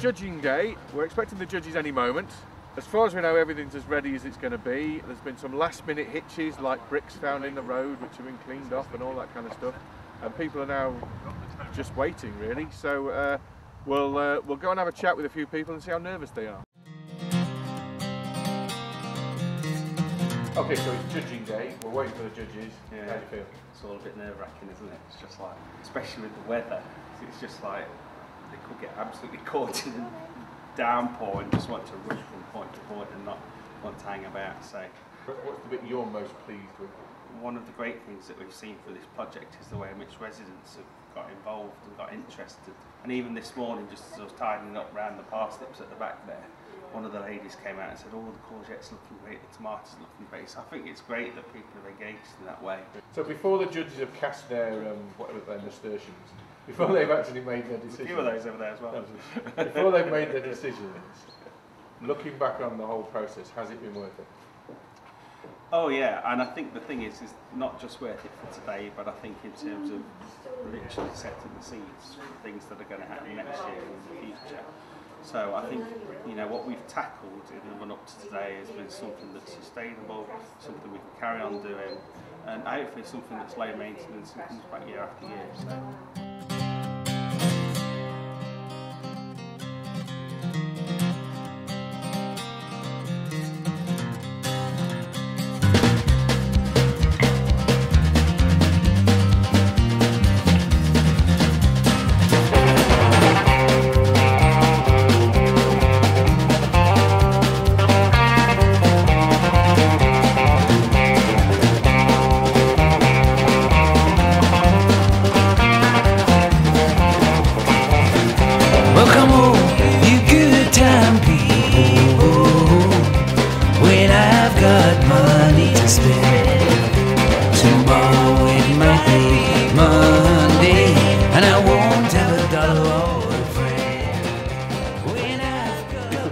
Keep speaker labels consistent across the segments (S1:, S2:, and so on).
S1: judging day. We're expecting the judges any moment. As far as we know, everything's as ready as it's going to be. There's been some last minute hitches like bricks found in the road which have been cleaned off and all that kind of stuff. And people are now just waiting really. So we'll go and have a chat with a few people and see how nervous they are. Okay, so it's judging day. We're waiting for the judges.
S2: Yeah.
S1: How do you feel?
S2: It's all a bit nerve-wracking, isn't it? It's just like, especially with the weather, it's just like they could get absolutely caught in a downpour and just want to rush from point to point and not want to hang about. So,
S1: what's the bit you're most pleased with?
S2: One of the great things that we've seen for this project is the way in which residents have got involved and got interested. And even this morning, just as I was tidying up around the parsnips at the back there, one of the ladies came out and said, "Oh, the courgette's looking great, the tomatoes are looking great." So I think it's great that people are engaged in that way.
S1: So before the judges have cast their, whatever their nasturtiums, before they've actually made their decisions...
S2: There's a few of those over there as well.
S1: Before they've made their decisions, looking back on the whole process, has it been worth it?
S2: Oh yeah, and I think the thing is not just worth it for today, but I think in terms of literally setting the seeds for things that are going to happen next year and in the future. So I think, you know, what we've tackled in the run up to today has been something that's sustainable, something we can carry on doing, and hopefully something that's low maintenance and comes back year after year. So.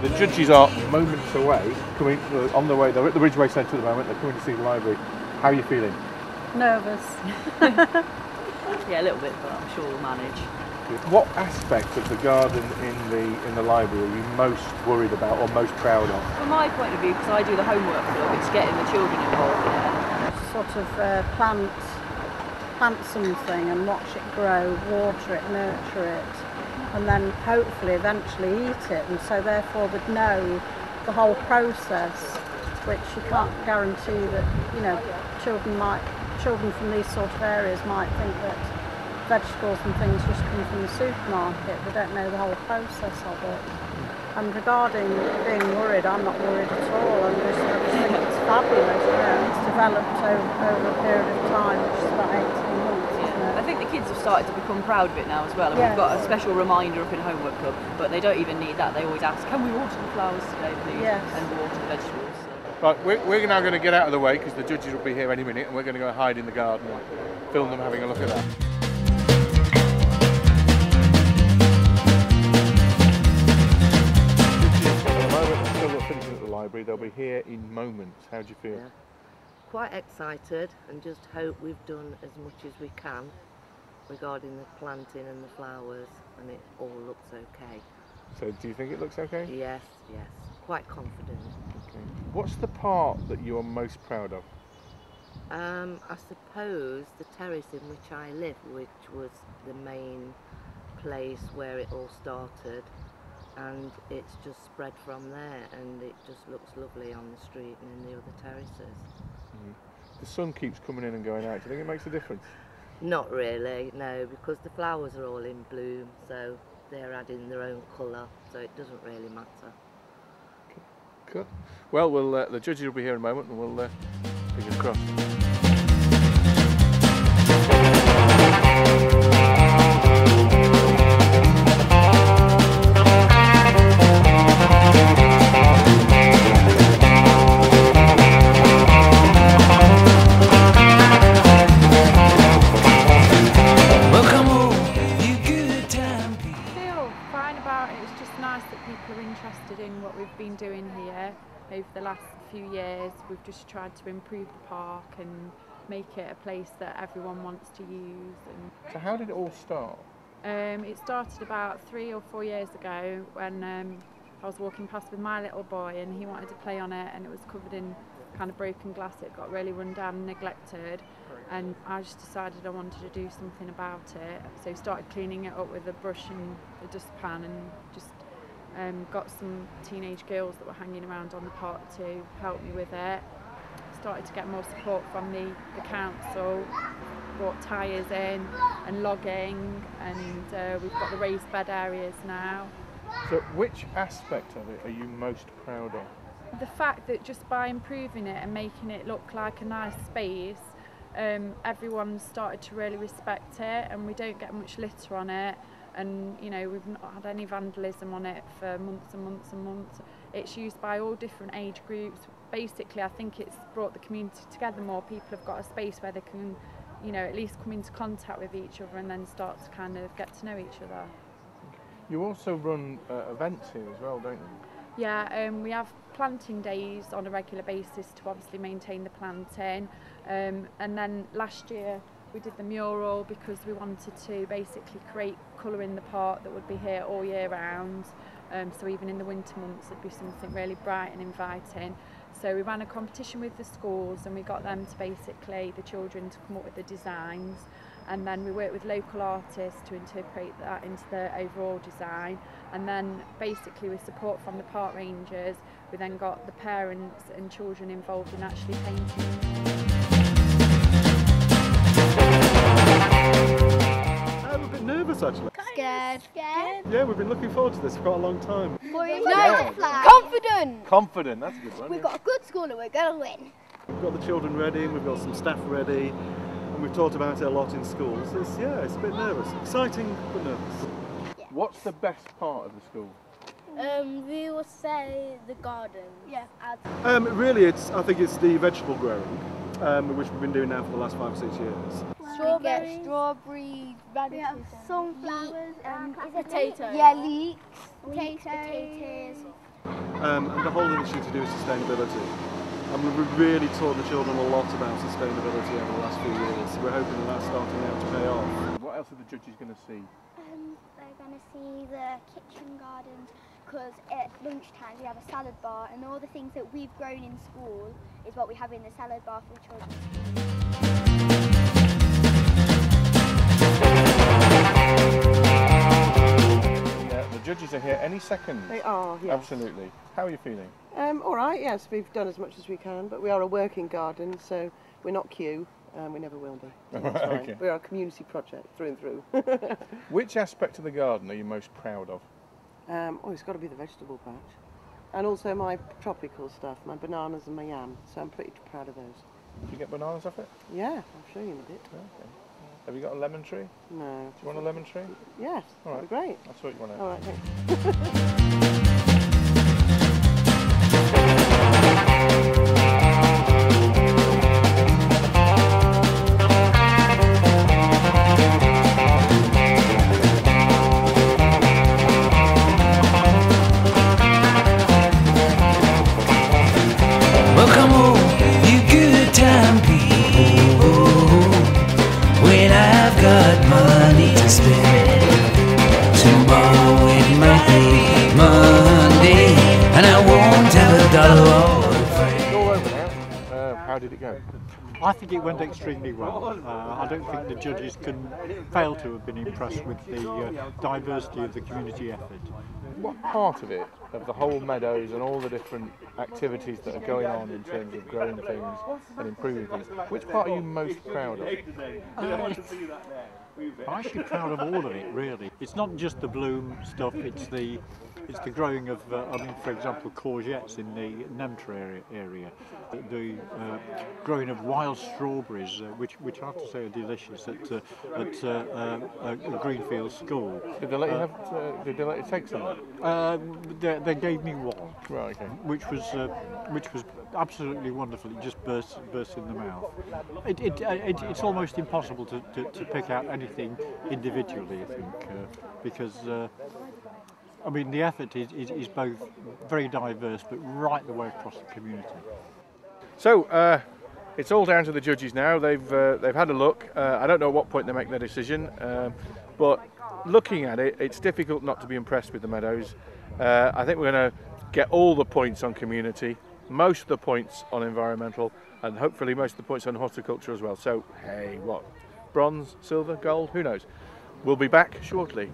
S1: The judges are moments away, coming on the way. They're at the Ridgeway Centre at the moment. They're coming to see the library. How are you feeling?
S3: Nervous.
S4: Yeah, a little bit, but I'm sure we'll manage.
S1: What aspect of the garden in the library are you most worried about or most proud of?
S4: From my point of view, because I do the homework club, it's getting the children involved there.
S3: Sort of plant something and watch it grow, water it, nurture it, and then hopefully eventually eat it, and so therefore they'd know the whole process, which you can't guarantee that, you know, children from these sort of areas might think that vegetables and things just come from the supermarket. They don't know the whole process of it. And regarding being worried, I'm not worried at all. I just think it's fabulous. You know, it's developed over a period of time, which is about 18 months.
S4: I think the kids have started to become proud of it now as well, and
S3: yes.
S4: We've got a special reminder up in Homework Club, but they don't even need that. They always ask, "Can we water the flowers today, please?"
S3: Yes.
S4: And water the vegetables. So.
S1: Right, we're now going to get out of the way because the judges will be here any minute, and we're going to go hide in the garden and film them having a look at that. At the moment, they're still finishing at the library. They'll be here in moments. How do you feel?
S5: Yeah. Quite excited, and just hope we've done as much as we can regarding the planting and the flowers, and it all looks okay.
S1: So do you think it looks okay?
S5: Yes, yes, quite confident.
S1: Okay. What's the part that you are most proud of?
S5: I suppose the terrace in which I live, which was the main place where it all started, and it's just spread from there, and it just looks lovely on the street and in the other terraces.
S1: The sun keeps coming in and going out. Do you think it makes a difference?
S5: Not really, no, because the flowers are all in bloom, so they're adding their own colour, so it doesn't really matter.
S1: Good. Well, the judges will be here in a moment, and we'll fingers crossed.
S6: Interested in what we've been doing here over the last few years. We've just tried to improve the park and make it a place that everyone wants to use. And
S1: so how did it all start?
S6: It started about 3 or 4 years ago when I was walking past with my little boy and he wanted to play on it, and it was covered in kind of broken glass. It got really run down and neglected, and I just decided I wanted to do something about it. So started cleaning it up with a brush and a dustpan, and just got some teenage girls that were hanging around on the park to help me with it. Started to get more support from the council, brought tyres in and logging, and we've got the raised bed areas now.
S1: So which aspect of it are you most proud of?
S6: The fact that just by improving it and making it look like a nice space, everyone's started to really respect it, and we don't get much litter on it, and you know, we've not had any vandalism on it for months and months and months. It's used by all different age groups. Basically, I think it's brought the community together more. People have got a space where they can, you know, at least come into contact with each other and then start to kind of get to know each other.
S1: You also run events here as well, don't you?
S6: Yeah, we have planting days on a regular basis to obviously maintain the planting, and then last year we did the mural because we wanted to basically create colour in the park that would be here all year round, so even in the winter months it'd be something really bright and inviting. So we ran a competition with the schools and we got them to basically, the children, to come up with the designs, and then we worked with local artists to interpret that into the overall design, and then basically with support from the park rangers we then got the parents and children involved in actually painting.
S7: I'm a bit nervous actually.
S8: Scared.
S7: Yeah, we've been looking forward to this for quite a long time.
S8: No, confident.
S1: Confident, that's a good one.
S8: We've got a good school and we're going to win.
S7: We've got the children ready, we've got some staff ready, and we've talked about it a lot in schools. It's a bit nervous. Exciting, but nervous.
S8: Yeah.
S1: What's the best part of the school?
S8: We will say the garden. Yeah.
S7: Really, I think it's the vegetable growing, which we've been doing now for the last 5 or 6 years.
S8: Strawberries, radishes, sunflowers, potatoes. Yeah, leeks, potatoes.
S7: And the whole initiative to do with sustainability. And we've really taught the children a lot about sustainability over the last few years. So we're hoping that that's starting now to pay off.
S1: What else are the judges going to see?
S9: They're going to see the kitchen gardens, because at lunchtime we have a salad bar, and all the things that we've grown in school is what we have in the salad bar for the children.
S1: The judges are here any second.
S10: They are, yes.
S1: Absolutely. How are you feeling?
S10: All right, yes, we've done as much as we can, but we are a working garden, so we're not Kew, we never will be. So that's fine.
S1: Okay.
S10: We're a community project through and through.
S1: Which aspect of the garden are you most proud of?
S10: It's got to be the vegetable patch. And also my tropical stuff, my bananas and my yam, so I'm pretty proud of those.
S1: Did you get bananas off it?
S10: Yeah, I'll show you in a bit.
S1: Okay. Have you got a lemon tree?
S10: No.
S1: Do you want a lemon tree?
S10: Yes,
S1: All right.
S10: that'd be great.
S1: That's what you want to.
S10: All right, thanks.
S11: Welcome home, you good time people. When I've got money to spend, tomorrow it might be Monday, and I won't have a dollar.
S1: It's all over now. How did it go?
S12: I think it went extremely well. I don't think the judges can fail to have been impressed with the diversity of the community effort.
S1: What part of it, of the whole Meadows and all the different activities that are going on in terms of growing things and improving things, which part are you most proud of?
S12: I'm actually proud of all of it, really. It's not just the bloom stuff, it's the growing of, for example, courgettes in the enrty area, the growing of wild strawberries, which I have to say are delicious at Greenfield School.
S1: Did they let you have? Did they let you take some?
S12: They gave me one,
S1: right? Okay.
S12: Which was absolutely wonderful. It just burst in the mouth. It's almost impossible to pick out anything individually, I think, because the effort is both very diverse, but right the way across the community.
S1: So it's all down to the judges now. They've had a look. I don't know at what point they make their decision, but looking at it, it's difficult not to be impressed with the Meadows. I think we're going to get all the points on community, most of the points on environmental, and hopefully most of the points on horticulture as well. So, hey, what? Bronze, silver, gold? Who knows? We'll be back shortly.